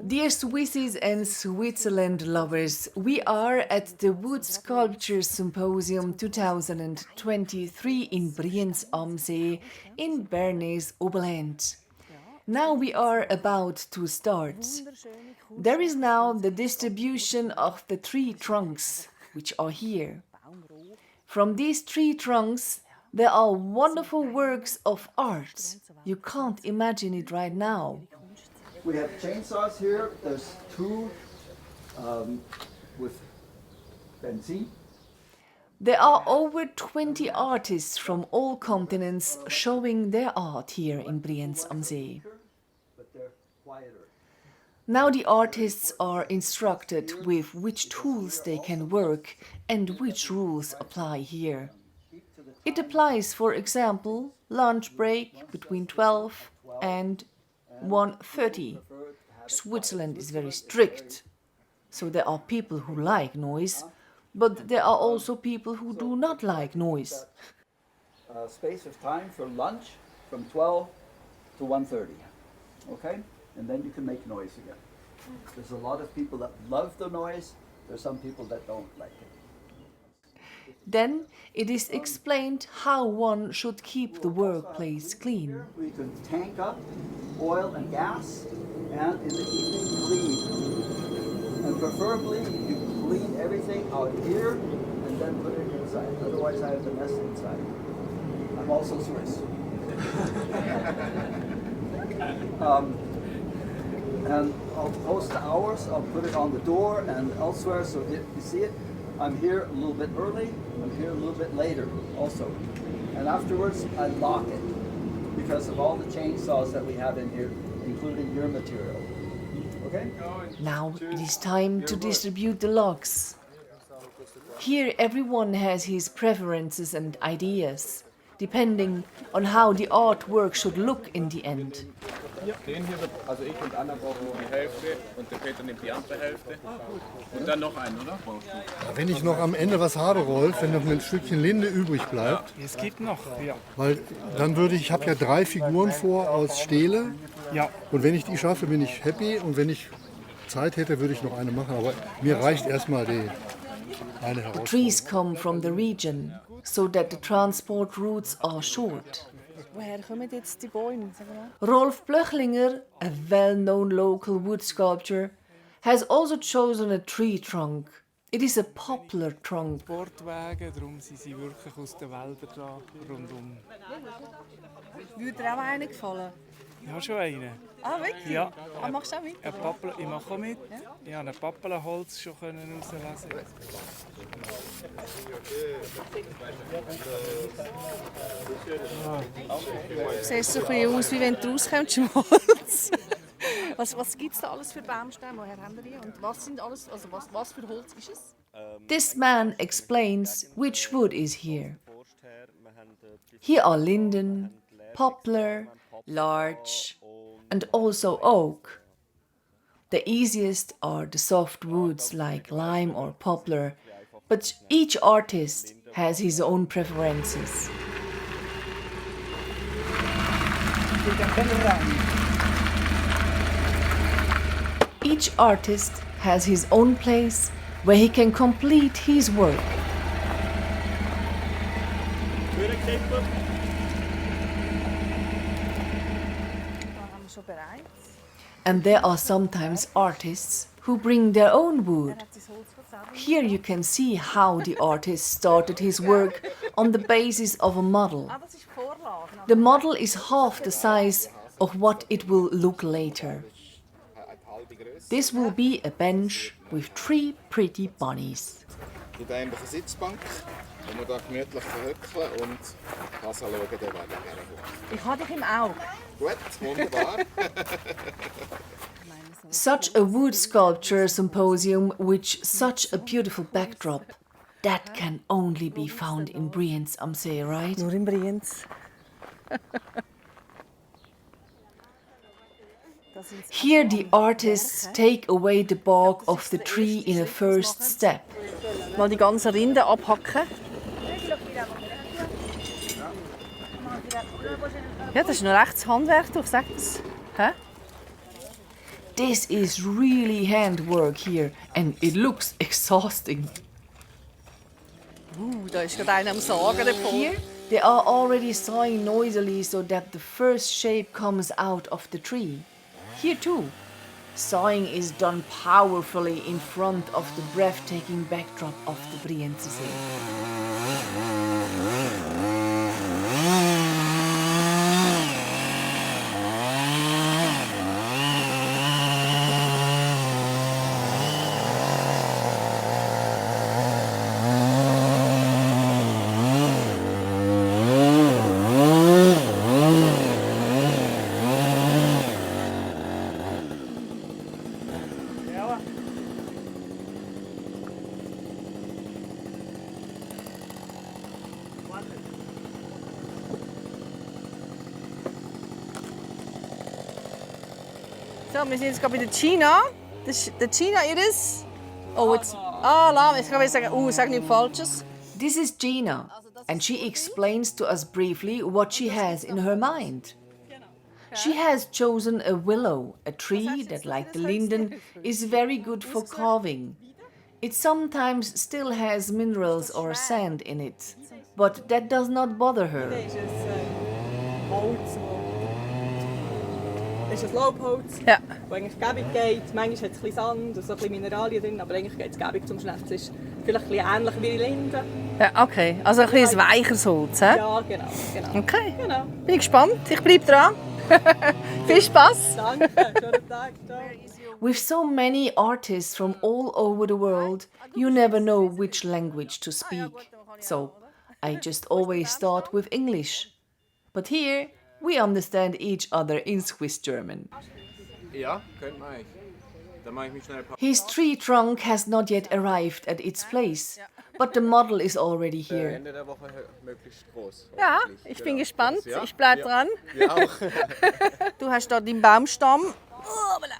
Dear Swissies and Switzerland lovers, we are at the Wood Sculptors Symposium 2023 in Brienz am See in Bernese Oberland. Now we are about to start. There is now the distribution of the tree trunks, which are here. From these tree trunks, there are wonderful works of art. You can't imagine it right now. We have chainsaws here. There's two with benzene. There are over 20 artists from all continents showing their art here in Brienz am See. But they're quieter. Now the artists are instructed with which tools they can work and which rules apply here. It applies, for example, lunch break between 12 and 1:30. Switzerland is very strict, so there are people who like noise, but there are also people who do not like noise. Space of time for lunch from 12 to 1:30. Okay? And then you can make noise again. There's a lot of people that love the noise. There's some people that don't like it. Then it is explained how one should keep the workplace clean. We can tank up oil and gas and in the evening clean. And preferably you clean everything out here and then put it inside. Otherwise I have the mess inside. I'm also Swiss. And I'll post the hours, I'll put it on the door and elsewhere so you see it. I'm here a little bit early, I'm here a little bit later also. And afterwards I lock it because of all the chainsaws that we have in here, including your material. Okay? Now it is time to distribute the logs. Here everyone has his preferences and ideas, depending on how the artwork should look in the end. Den hier wird, also ich und Anna brauchen die Hälfte und der Peter nimmt die andere Hälfte. Und dann noch einen, oder? Wenn ich noch am Ende was habe, Rolf, wenn noch ein Stückchen Linde übrig bleibt, Es gibt noch, ja. weil dann würde ich habe ja 3 Figuren vor aus Stele. Ja. Und wenn ich die schaffe, bin ich happy. Und wenn ich Zeit hätte, würde ich noch eine machen. Aber mir reicht erstmal die eine The Herausforderung. trees come from the region, so that the transport routes are short. Woher kommen jetzt die Bäume? Rolf Blöchlinger, a well-known local wood sculptor, has also chosen a tree trunk. It is a poplar trunk. Sportwagen, darum sind sie wirklich aus den Wäldern da rundum. Würde dir auch einer gefallen? Ich habe schon einen. Ah, wirklich? Ja. Ah, machst du auch mit? Ich mache auch mit. Ich konnte ein Pappelholz schon herauslesen. Du siehst so ein bisschen aus, wie wenn du rauskommst, Schmalz. Was gibt es da alles für Baumstämme? Woher haben wir die? Und was sind alles, also was für Holz ist es? This man explains which wood is here. Here are linden, poplar, larch, and also oak. The easiest are the soft woods like lime or poplar, but each artist has his own preferences. Each artist has his own place where he can complete his work. Schon bereit? And there are sometimes artists who bring their own wood. Here you can see how the artist started his work on the basis of a model. Das ist die Vorlage. The model is half the size of what it will look later. This will be a bench with 3 pretty bunnies. Die dämliche Sitzbank, wo man da gemütlich verhöckeln und kann schauen, dann werde ich Ich habe dich im Auge. Gut, wunderbar. Such a wood sculpture symposium with such a beautiful backdrop. That can only be found in Brienz am See, right? Nur in Brienz. Here the artists take away the bark of the tree in a first step. Mal die ganzen Rinde abhacken. Ja, das ist noch rechtes Handwerk, du sagst es. Hä? This is really handwork here and it looks exhausting. Da ist gerade einer am Sagen davon. Here, they are already sawing noisily so that the first shape comes out of the tree. Here too, sawing is done powerfully in front of the breathtaking backdrop of the Brienz. So, wir sind jetzt gerade bei der Gina. Das ist der Gina, ihres. Oh, jetzt. Lahm. Jetzt kann ich sagen, sag nichts Falsches. This is Gina, and she explains to us briefly what she has in her mind. She has chosen a willow, a tree that, like the linden, is very good for carving. It sometimes still has minerals or sand in it, but that does not bother her. Das ist ein Laubholz, Ja. das eigentlich gäbig geht. Manchmal hat es ein bisschen Sand und so ein bisschen Mineralien drin, aber eigentlich geht es gäbig zum Schnetzen. Es ist vielleicht ein bisschen ähnlich wie die Linde. Ja, okay. Also ein bisschen ein weicheres Holz, hä? Ja, genau. Okay. Genau. Bin gespannt. Ich bleibe dran. Viel Spaß. Danke, schönen Tag. Ciao. With so many artists from all over the world, you never know which language to speak. So, I just always start with English. But here, we understand each other in Swiss German. Ja, könnte man eigentlich. Dann mache ich mich schnell ein paar. His tree trunk has not yet arrived at its place, but the model is already here. Ende der Woche möglichst groß. Ja, hoffentlich. ich bin Genau. gespannt. Ja? Ich bleibe dran. Wir auch. Du hast da deinen Baumstamm. Oh, voilà.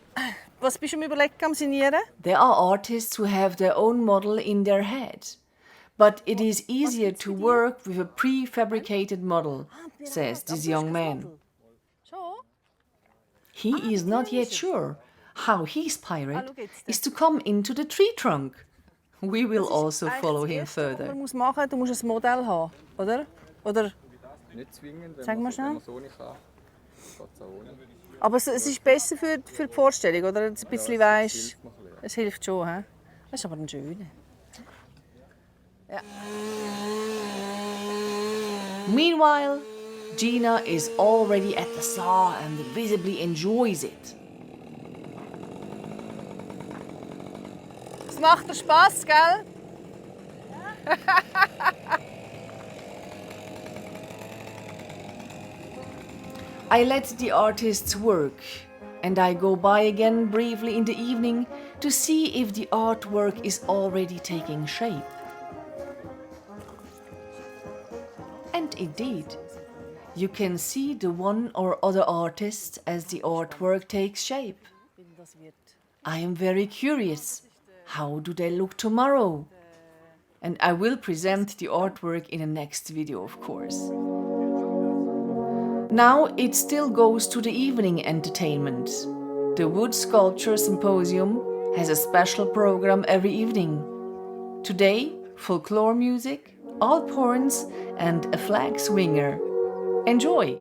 Was bist du am Überlegen, am Signieren? There are artists who have their own model in their head. But it is easier to work with a prefabricated model, says this young man. He is not yet sure how his pirate is to come into the tree trunk. We will also follow him further. Du musst ein Modell haben, oder? Oder? Nicht zwingend, Sag wenn mal man schnell. so nicht kann. Geht's auch ohne. Aber es ist besser für die Vorstellung, oder? Ein bisschen weisst. Es hilft schon, hä? Das ist aber ein schöner. Ja. Meanwhile, Gina is already at the saw and visibly enjoys it. Es macht dir Spass, gell? I let the artists work, and I go by again briefly in the evening to see if the artwork is already taking shape. And indeed, you can see the one or other artist as the artwork takes shape. I am very curious, how do they look tomorrow? And I will present the artwork in a next video, of course. Now it still goes to the evening entertainment. The Wood Sculptors Symposium has a special program every evening. Today, folklore music, Alphorns and a flag swinger. Enjoy!